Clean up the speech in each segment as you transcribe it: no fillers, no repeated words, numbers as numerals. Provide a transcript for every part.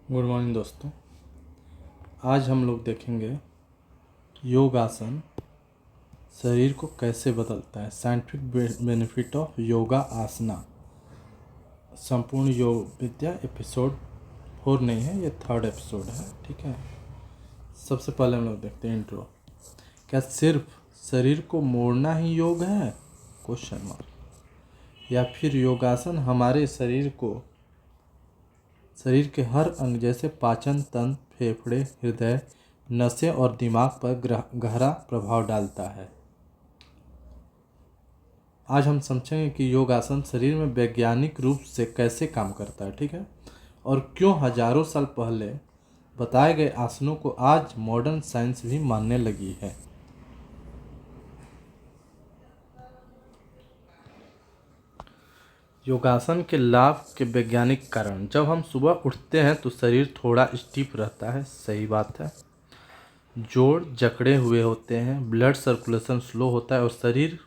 Good morning दोस्तों। आज हम लोग देखेंगे योगासन शरीर को कैसे बदलता है। साइंटिफिक बेनिफिट ऑफ योगा आसना। संपूर्ण योग विद्या एपिसोड 4 नहीं है, ये 3rd एपिसोड है। ठीक है, सबसे पहले हम लोग देखते हैं इंट्रो। क्या सिर्फ शरीर को मोड़ना ही योग है? Question mark. या फिर योगासन हमारे शरीर के हर अंग जैसे पाचन तंत्र, फेफड़े, हृदय, नसें और दिमाग पर गहरा प्रभाव डालता है। आज हम समझेंगे कि योगासन शरीर में वैज्ञानिक रूप से कैसे काम करता है। ठीक है, और क्यों हजारों साल पहले बताए गए आसनों को आज मॉडर्न साइंस भी मानने लगी है। योगासन के लाभ के वैज्ञानिक कारण। जब हम सुबह उठते हैं तो शरीर थोड़ा स्टिफ रहता है, सही बात है। जोड़ जकड़े हुए होते हैं, ब्लड सर्कुलेशन स्लो होता है और शरीर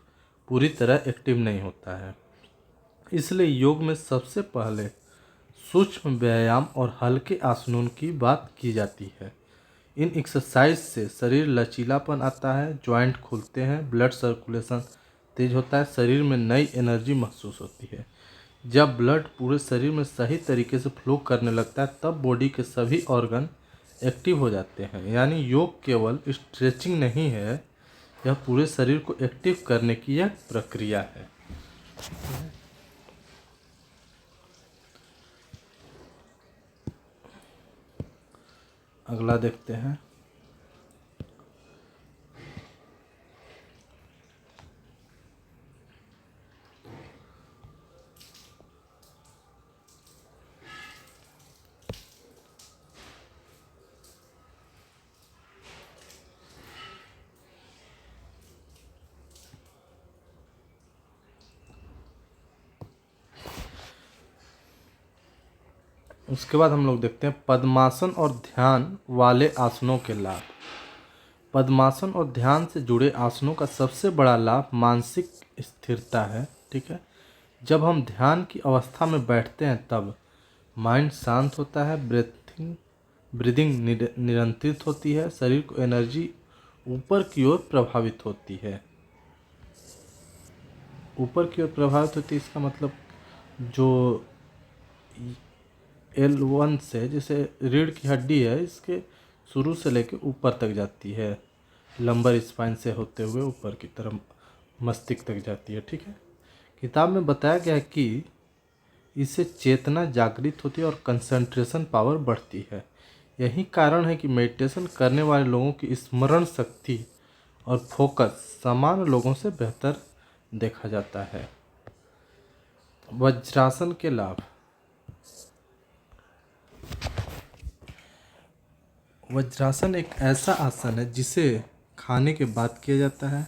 पूरी तरह एक्टिव नहीं होता है। इसलिए योग में सबसे पहले सूक्ष्म व्यायाम और हल्के आसनों की बात की जाती है। इन एक्सरसाइज से शरीर लचीलापन आता है, जॉइंट खुलते हैं, ब्लड सर्कुलेशन तेज होता है, शरीर में नई एनर्जी महसूस होती है। जब ब्लड पूरे शरीर में सही तरीके से फ्लो करने लगता है तब बॉडी के सभी ऑर्गन एक्टिव हो जाते हैं। यानी योग केवल स्ट्रेचिंग नहीं है, यह पूरे शरीर को एक्टिव करने की एक प्रक्रिया है। अगला देखते हैं। उसके बाद हम लोग देखते हैं पद्मासन और ध्यान वाले आसनों के लाभ। पद्मासन और ध्यान से जुड़े आसनों का सबसे बड़ा लाभ मानसिक स्थिरता है। ठीक है, जब हम ध्यान की अवस्था में बैठते हैं तब माइंड शांत होता है, ब्रीदिंग नियंत्रित होती है, शरीर को एनर्जी ऊपर की ओर प्रभावित होती है। ऊपर की ओर प्रभावित होती है इसका मतलब जो L1 से, जैसे रीढ़ की हड्डी है, इसके शुरू से लेकर ऊपर तक जाती है, लंबर स्पाइन से होते हुए ऊपर की तरफ मस्तिष्क तक जाती है। ठीक है, किताब में बताया गया है कि इससे चेतना जागृत होती है और कंसंट्रेशन पावर बढ़ती है। यही कारण है कि मेडिटेशन करने वाले लोगों की स्मरण शक्ति और फोकस सामान्य लोगों से बेहतर देखा जाता है। वज्रासन के लाभ। वज्रासन एक ऐसा आसन है जिसे खाने के बाद किया जाता है।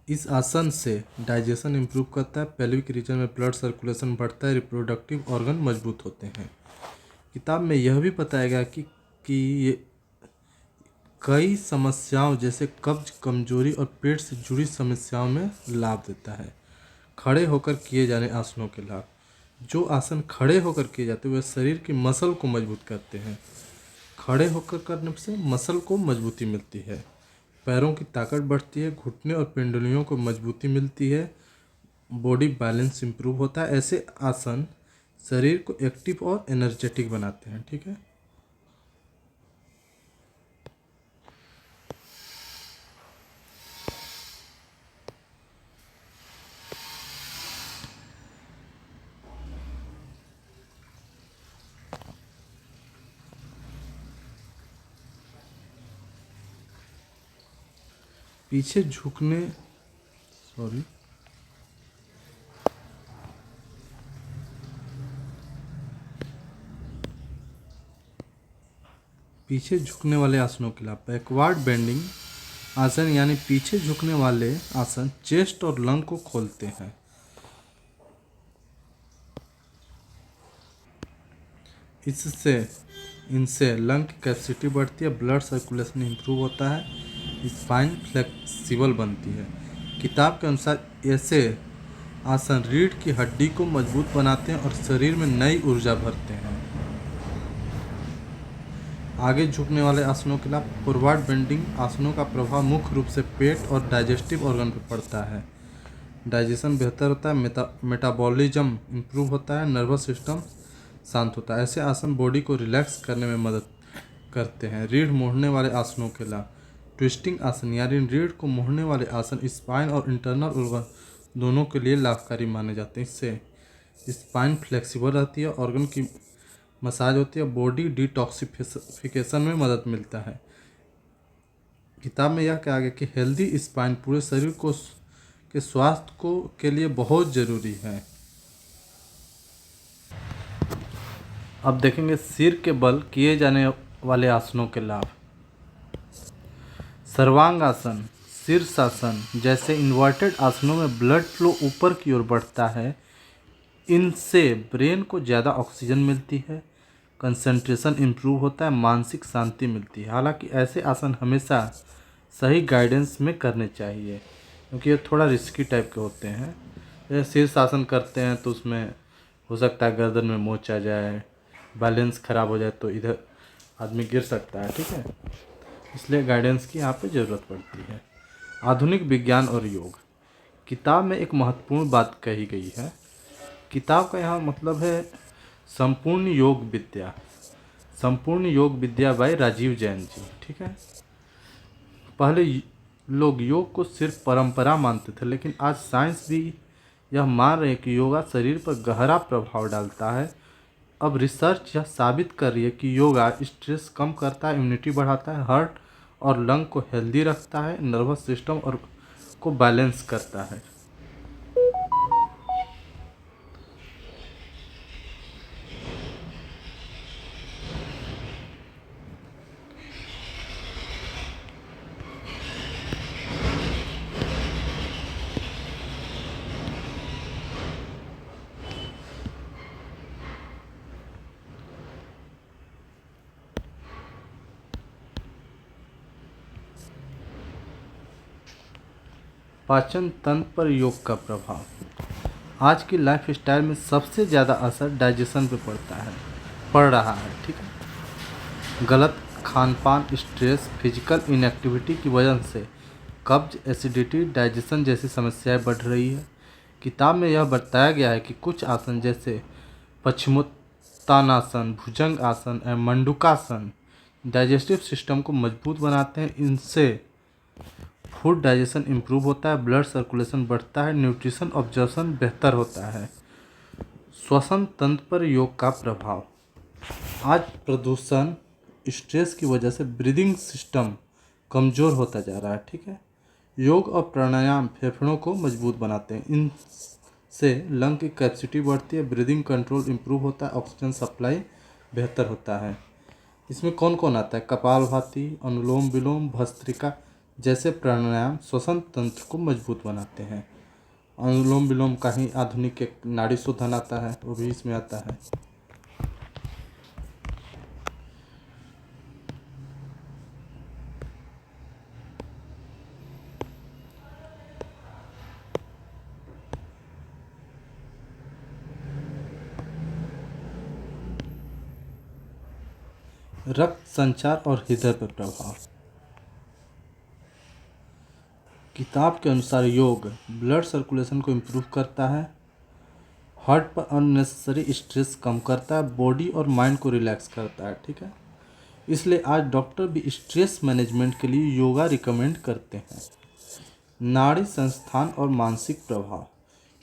इस आसन से डाइजेशन इम्प्रूव करता है, पेल्विक रीजन में ब्लड सर्कुलेशन बढ़ता है, रिप्रोडक्टिव ऑर्गन मजबूत होते हैं। किताब में यह भी बताया गया कि ये कई समस्याओं जैसे कब्ज, कमजोरी और पेट से जुड़ी समस्याओं में लाभ देता है। खड़े होकर किए जाने आसनों के लाभ। जो आसन खड़े होकर किए जाते हैं वे शरीर की मसल को मजबूत करते हैं। खड़े होकर करने से मसल को मजबूती मिलती है, पैरों की ताकत बढ़ती है, घुटने और पिंडलियों को मजबूती मिलती है, बॉडी बैलेंस इंप्रूव होता है। ऐसे आसन शरीर को एक्टिव और एनर्जेटिक बनाते हैं। ठीक है, पीछे झुकने सॉरी पीछे झुकने वाले आसनों के लाभ। बैकवर्ड बेंडिंग आसन यानी पीछे झुकने वाले आसन चेस्ट और लंग को खोलते हैं। इनसे लंग की कैपेसिटी बढ़ती है, ब्लड सर्कुलेशन इंप्रूव होता है, स्पाइन फ्लेक्सिबल बनती है। किताब के अनुसार ऐसे आसन रीढ़ की हड्डी को मजबूत बनाते हैं और शरीर में नई ऊर्जा भरते हैं। आगे झुकने वाले आसनों के अलावा फॉरवर्ड बेंडिंग आसनों का प्रभाव मुख्य रूप से पेट और डाइजेस्टिव ऑर्गन पर पड़ता है। डाइजेशन बेहतर होता है, मेटाबॉलिज्म इम्प्रूव होता है, नर्वस सिस्टम शांत होता है। ऐसे आसन बॉडी को रिलैक्स करने में मदद करते हैं। रीढ़ मोड़ने वाले आसनों के अलावा ट्विस्टिंग आसन यानी रीढ़ को मोड़ने वाले आसन स्पाइन और इंटरनल ऑर्गन दोनों के लिए लाभकारी माने जाते हैं। इससे स्पाइन फ्लेक्सिबल रहती है, ऑर्गन की मसाज होती है, बॉडी डिटॉक्सिफिकेशन में मदद मिलता है। किताब में यह कहा गया कि हेल्दी स्पाइन पूरे शरीर को के स्वास्थ्य को के लिए बहुत ज़रूरी है। अब देखेंगे सिर के बल किए जाने वाले आसनों के लाभ। सर्वांगासन, शीर्षासन जैसे इन्वर्टेड आसनों में ब्लड फ्लो ऊपर की ओर बढ़ता है। इनसे ब्रेन को ज़्यादा ऑक्सीजन मिलती है, कंसंट्रेशन इम्प्रूव होता है, मानसिक शांति मिलती है। हालांकि ऐसे आसन हमेशा सही गाइडेंस में करने चाहिए क्योंकि ये थोड़ा रिस्की टाइप के होते हैं। जैसे शीर्षासन करते हैं तो उसमें हो सकता है गर्दन में मोच आ जाए, बैलेंस खराब हो जाए तो इधर आदमी गिर सकता है, ठीक है। इसलिए गाइडेंस की यहाँ पे ज़रूरत पड़ती है। आधुनिक विज्ञान और योग, किताब में एक महत्वपूर्ण बात कही गई है। किताब का यहाँ मतलब है संपूर्ण योग विद्या, संपूर्ण योग विद्या बाय राजीव जैन जी, ठीक है। पहले लोग योग को सिर्फ परंपरा मानते थे, लेकिन आज साइंस भी यह मान रहे हैं कि योगा शरीर पर गहरा प्रभाव डालता है। अब रिसर्च यह साबित कर रही है कि योगा स्ट्रेस कम करता है, इम्यूनिटी बढ़ाता है, हार्ट और लंग को हेल्दी रखता है, नर्वस सिस्टम और को बैलेंस करता है। पाचन तंत्र पर योग का प्रभाव, आज की लाइफ स्टाइल में सबसे ज़्यादा असर डाइजेशन पे पड़ रहा है, ठीक है। गलत खान पान, स्ट्रेस, फिजिकल इनएक्टिविटी की वजह से कब्ज, एसिडिटी, डाइजेशन जैसी समस्याएं बढ़ रही है। किताब में यह बताया गया है कि कुछ आसन जैसे पश्चिमोत्तानासन, भुजंग आसन एवं मंडूकासन डाइजेस्टिव सिस्टम को मजबूत बनाते हैं। इनसे फूड डाइजेशन इम्प्रूव होता है, ब्लड सर्कुलेशन बढ़ता है, न्यूट्रिशन ऑब्जर्प्शन बेहतर होता है। श्वसन तंत्र पर योग का प्रभाव, आज प्रदूषण, स्ट्रेस की वजह से ब्रीदिंग सिस्टम कमज़ोर होता जा रहा है, ठीक है। योग और प्राणायाम फेफड़ों को मजबूत बनाते हैं। इनसे लंग की कैपेसिटी बढ़ती है, ब्रीदिंग कंट्रोल इम्प्रूव होता है, ऑक्सीजन सप्लाई बेहतर होता है। इसमें कौन कौन आता है? कपालभाति, अनुलोम विलोम, भस्त्रिका जैसे प्राणायाम श्वसन तंत्र को मजबूत बनाते हैं। अनुलोम विलोम का ही आधुनिक एक नाड़ी शोधन आता है, वो भी इसमें आता है। रक्त संचार और हृदय पर प्रभाव, किताब के अनुसार योग ब्लड सर्कुलेशन को इम्प्रूव करता है, हार्ट पर अननेसेसरी स्ट्रेस कम करता है, बॉडी और माइंड को रिलैक्स करता है, ठीक है। इसलिए आज डॉक्टर भी स्ट्रेस मैनेजमेंट के लिए योगा रिकमेंड करते हैं। नाड़ी संस्थान और मानसिक प्रभाव,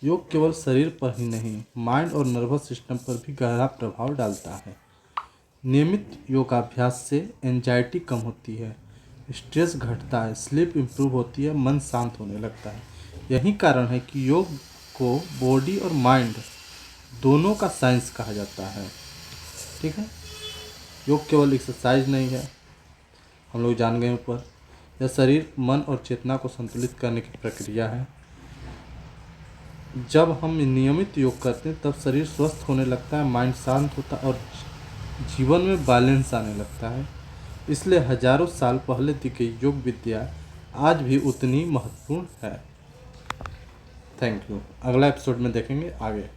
योग केवल शरीर पर ही नहीं माइंड और नर्वस सिस्टम पर भी गहरा प्रभाव डालता है। नियमित योगाभ्यास से एंजाइटी कम होती है, स्ट्रेस घटता है, स्लीप इम्प्रूव होती है, मन शांत होने लगता है। यही कारण है कि योग को बॉडी और माइंड दोनों का साइंस कहा जाता है, ठीक है। योग केवल एक्सरसाइज नहीं है, हम लोग जान गए ऊपर। यह शरीर, मन और चेतना को संतुलित करने की प्रक्रिया है। जब हम नियमित योग करते हैं तब शरीर स्वस्थ होने लगता है, माइंड शांत होता है और जीवन में बैलेंस आने लगता है। इसलिए हजारों साल पहले दी गई योग विद्या आज भी उतनी महत्वपूर्ण है। Thank you. अगला एपिसोड में देखेंगे आगे।